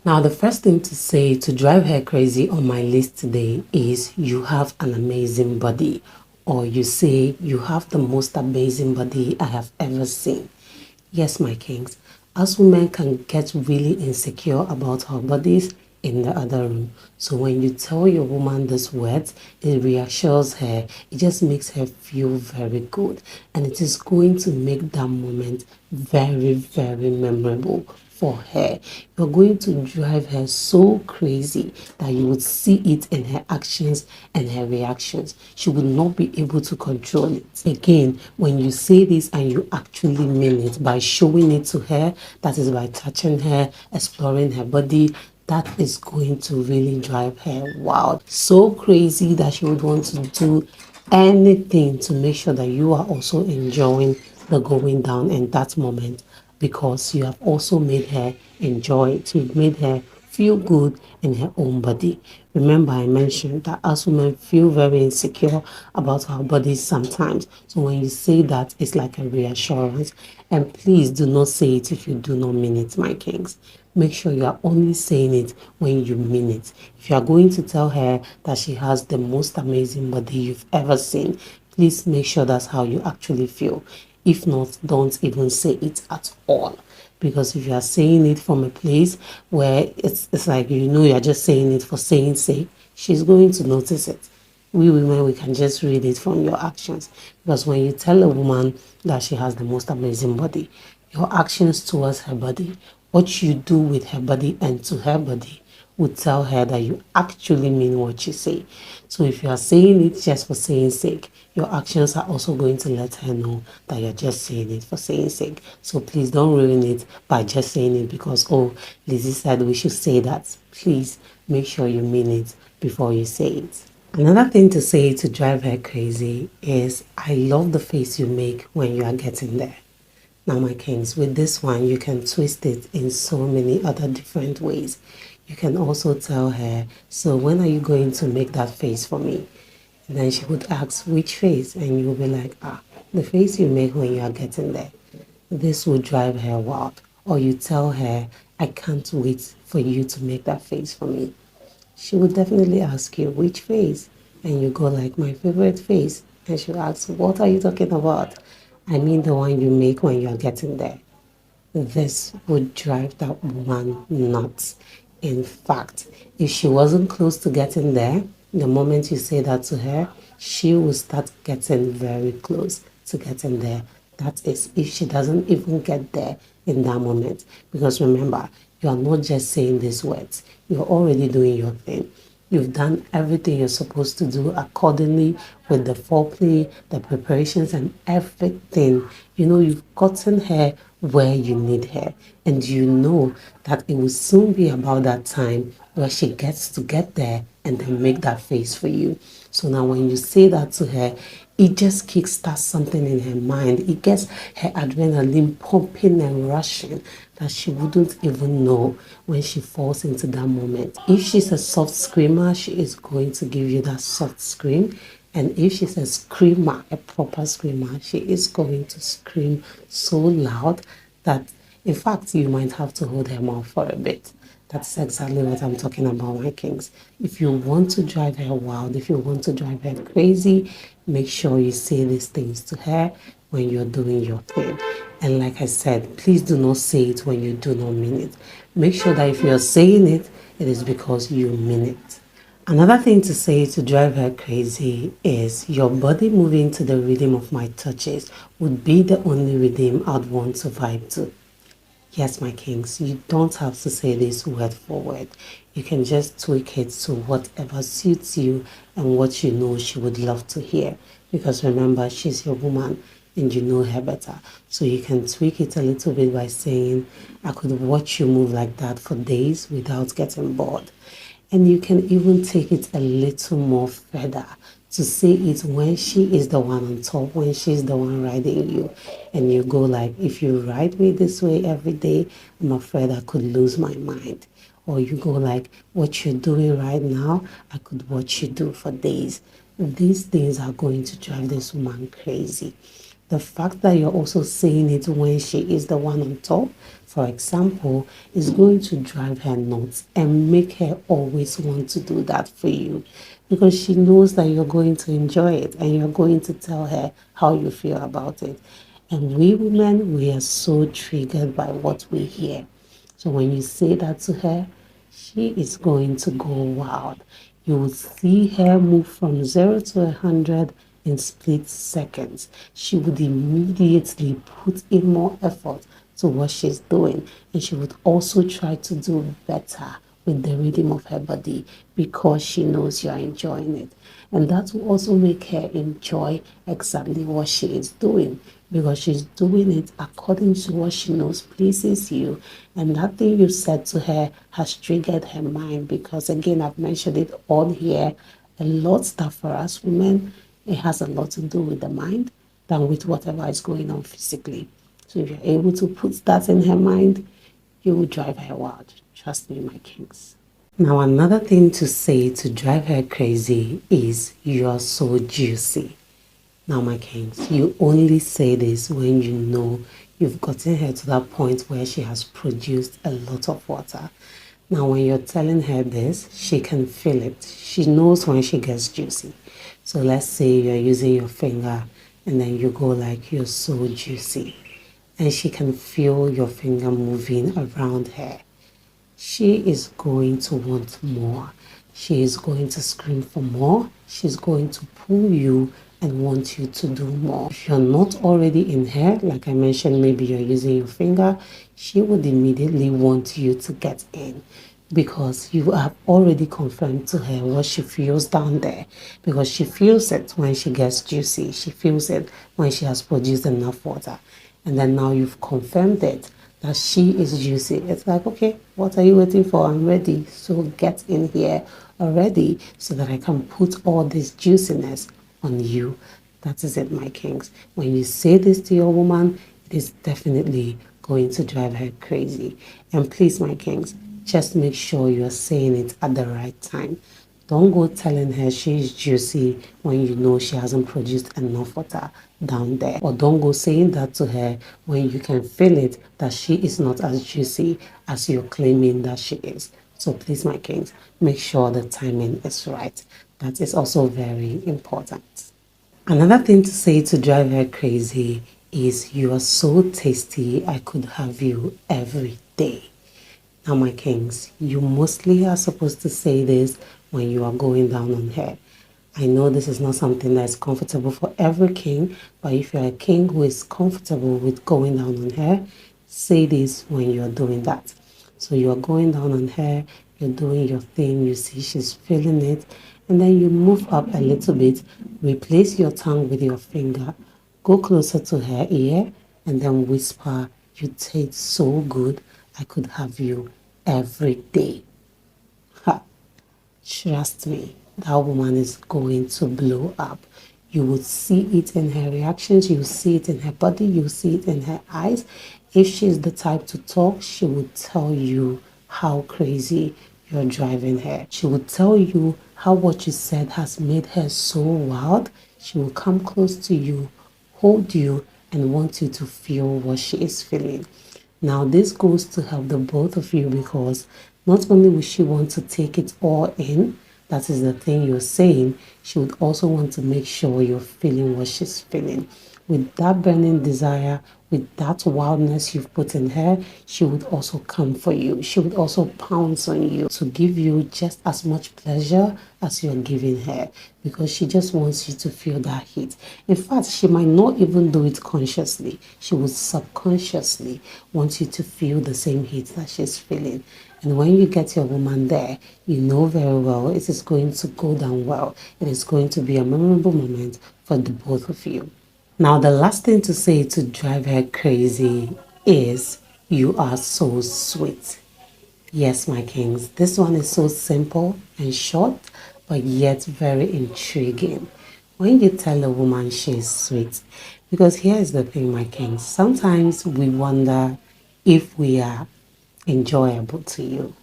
Now, the first thing to say to drive her crazy on my list today is you have an amazing body, or you say you have the most amazing body I have ever seen. Yes, my kings, us women can get really insecure about our bodies in the other room. So when you tell your woman these words, it reassures her. It just makes her feel very good. And it is going to make that moment very, very memorable for her. You're going to drive her so crazy that you would see it in her actions and her reactions. She would not be able to control it. Again, when you say this and you actually mean it by showing it to her, that is by touching her, exploring her body, that is going to really drive her wild. So crazy that she would want to do anything to make sure that you are also enjoying the going down in that moment, because you have also made her enjoy it. You've made her feel good in her own body. Remember, I mentioned that us women feel very insecure about our bodies sometimes. So when you say that, it's like a reassurance. And please do not say it if you do not mean it, my kings. Make sure you are only saying it when you mean it. If you are going to tell her that she has the most amazing body you've ever seen, please make sure that's how you actually feel. If not, don't even say it at all. Because if you are saying it from a place where it's like you're just saying it for saying sake, she's going to notice it. We women, we can just read it from your actions. Because when you tell a woman that she has the most amazing body, your actions towards her body, what you do with her body and to her body, would tell her that you actually mean what you say. So if you are saying it just for saying sake, your actions are also going to let her know that you're just saying it for saying sake. So please don't ruin it by just saying it because, oh, Lizzie said we should say that. Please make sure you mean it before you say it. Another thing to say to drive her crazy is, I love the face you make when you are getting there. Now, my kings, with this one, you can twist it in so many other different ways. You can also tell her, so when are you going to make that face for me? And then she would ask, which face? And you'll be like, the face you make when you are getting there. This will drive her wild. Or you tell her, I can't wait for you to make that face for me. She would definitely ask you, which face? And you go like, my favorite face. And she'll ask, what are you talking about? I mean the one you make when you're getting there. This would drive that woman nuts. In fact, if she wasn't close to getting there, the moment you say that to her, she will start getting very close to getting there. That is, if she doesn't even get there in that moment. Because remember, you are not just saying these words, you're already doing your thing. You've done everything you're supposed to do accordingly with the foreplay, the preparations, and everything. You've gotten her where you need her. And you know that it will soon be about that time where she gets to get there and then make that face for you. So now when you say that to her, it just kickstarts something in her mind. It gets her adrenaline pumping and rushing that she wouldn't even know when she falls into that moment. If she's a soft screamer, she is going to give you that soft scream. And if she's a screamer, a proper screamer, she is going to scream so loud that, in fact, you might have to hold her mouth for a bit. That's exactly what I'm talking about, my kings. If you want to drive her wild, if you want to drive her crazy, make sure you say these things to her when you're doing your thing. And like I said, please do not say it when you do not mean it. Make sure that if you're saying it, it is because you mean it. Another thing to say to drive her crazy is, your body moving to the rhythm of my touches would be the only rhythm I'd want to vibe to. Yes, my kings, you don't have to say this word for word. You can just tweak it to whatever suits you and what you know she would love to hear. Because remember, she's your woman and you know her better. So you can tweak it a little bit by saying, I could watch you move like that for days without getting bored. And you can even take it a little more further to say it when she is the one on top, when she's the one riding you. And you go like, if you ride me this way every day, I'm afraid I could lose my mind. Or you go like, what you're doing right now, I could watch you do for days. These things are going to drive this woman crazy. The fact that you're also saying it when she is the one on top, for example, is going to drive her nuts and make her always want to do that for you because she knows that you're going to enjoy it and you're going to tell her how you feel about it. And we women, we are so triggered by what we hear. So when you say that to her, she is going to go wild. You will see her move from 0 to 100 in split seconds. She would immediately put in more effort to what she's doing, and she would also try to do better with the rhythm of her body because she knows you're enjoying it. And that will also make her enjoy exactly what she is doing because she's doing it according to what she knows pleases you. And that thing you said to her has triggered her mind because, again, I've mentioned it on here a lot that for us women, it has a lot to do with the mind than with whatever is going on physically. So if you're able to put that in her mind, you will drive her wild. Trust me, my kings. Now, another thing to say to drive her crazy is you're so juicy. Now, my kings, you only say this when you know you've gotten her to that point where she has produced a lot of water. Now, when you're telling her this, she can feel it. She knows when she gets juicy. So let's say you're using your finger and then you go like, you're so juicy. And she can feel your finger moving around her. She is going to want more. She is going to scream for more. She's going to pull you and want you to do more. If you're not already in her, like I mentioned, maybe you're using your finger, she would immediately want you to get in because you have already confirmed to her what she feels down there because she feels it when she gets juicy. She feels it when she has produced enough water. And then now you've confirmed it that she is juicy. It's like, okay, what are you waiting for? I'm ready. So get in here already so that I can put all this juiciness on you. That is it, my kings. When you say this to your woman, it is definitely going to drive her crazy. And please, my kings, just make sure you're saying it at the right time. Don't go telling her she's juicy when you know she hasn't produced enough water down there. Or don't go saying that to her when you can feel it that she is not as juicy as you're claiming that she is. So please, my kings, make sure the timing is right. That is also very important. Another thing to say to drive her crazy is you are so tasty, I could have you every day. Now, my kings, you mostly are supposed to say this when you are going down on her. I know this is not something that is comfortable for every king, but if you're a king who is comfortable with going down on her, say this when you're doing that. So you're going down on her, you're doing your thing, you see she's feeling it, and then you move up a little bit, replace your tongue with your finger, go closer to her ear, and then whisper, "You taste so good, I could have you every day." Ha. Trust me, that woman is going to blow up. You will see it in her reactions, you will see it in her body, you will see it in her eyes. If she's the type to talk, she will tell you how crazy you're driving her. She will tell you how what you said has made her so wild. She will come close to you, hold you, and want you to feel what she is feeling. Now, this goes to help the both of you because not only will she want to take it all in, that is the thing you're saying, she would also want to make sure you're feeling what she's feeling. With that burning desire, with that wildness you've put in her, she would also come for you. She would also pounce on you to give you just as much pleasure as you're giving her because she just wants you to feel that heat. In fact, she might not even do it consciously. She would subconsciously want you to feel the same heat that she's feeling. And when you get your woman there, you know very well it is going to go down well. It is going to be a memorable moment for the both of you. Now, the last thing to say to drive her crazy is you are so sweet. Yes, my kings, this one is so simple and short, but yet very intriguing. When you tell a woman she's sweet, because here is the thing, my kings, sometimes we wonder if we are enjoyable to you.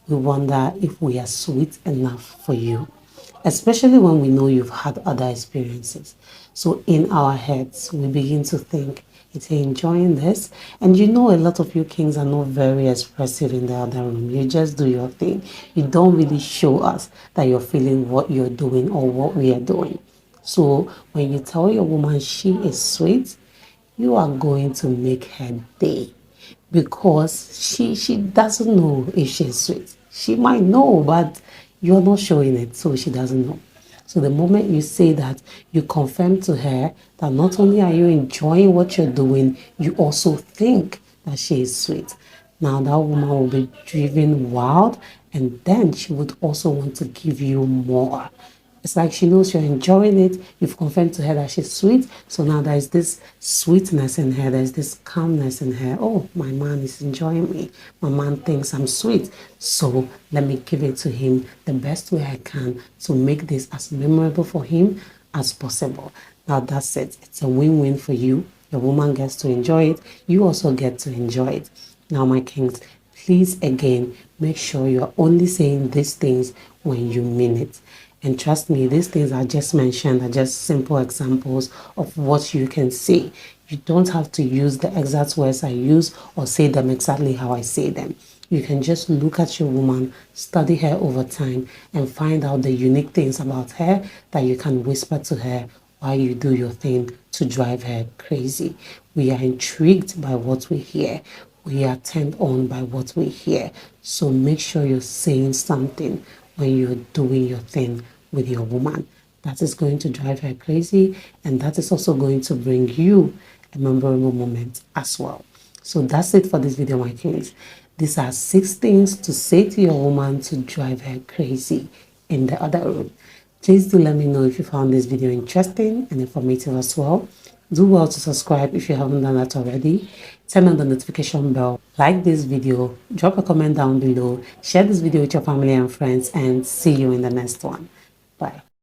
We wonder if we are sweet enough for you. especially when we know you've had other experiences. So in our heads, we begin to think, is he enjoying this? And you know, a lot of you kings are not very expressive in the other room. You just do your thing. You don't really show us that you're feeling what you're doing or what we are doing. So when you tell your woman she is sweet, you are going to make her day, because she doesn't know if she's sweet. She might know, but you're not showing it, so she doesn't know. So the moment you say that, you confirm to her that not only are you enjoying what you're doing, you also think that she is sweet. Now that woman will be driven wild, and then she would also want to give you more. It's like she knows you're enjoying it. You've confirmed to her that she's sweet. So now there's this sweetness in her. There's this calmness in her. Oh, my man is enjoying me. My man thinks I'm sweet. So let me give it to him the best way I can to make this as memorable for him as possible. Now that's it. It's a win-win for you. Your woman gets to enjoy it. You also get to enjoy it. Now, my kings, please again, make sure you're only saying these things when you mean it. And trust me, these things I just mentioned are just simple examples of what you can say. You don't have to use the exact words I use or say them exactly how I say them. You can just look at your woman, study her over time, and find out the unique things about her that you can whisper to her while you do your thing to drive her crazy. We are intrigued by what we hear. We are turned on by what we hear. So make sure you're saying something when you're doing your thing with your woman. That is going to drive her crazy, and that is also going to bring you a memorable moment as well. So that's it for this video, my kings. These are 6 things to say to your woman to drive her crazy in the other room. Please do let me know if you found this video interesting and informative as well. Do well to subscribe if you haven't done that already. Turn on the notification bell, like this video, drop a comment down below, share this video with your family and friends, and see you in the next one. Bye.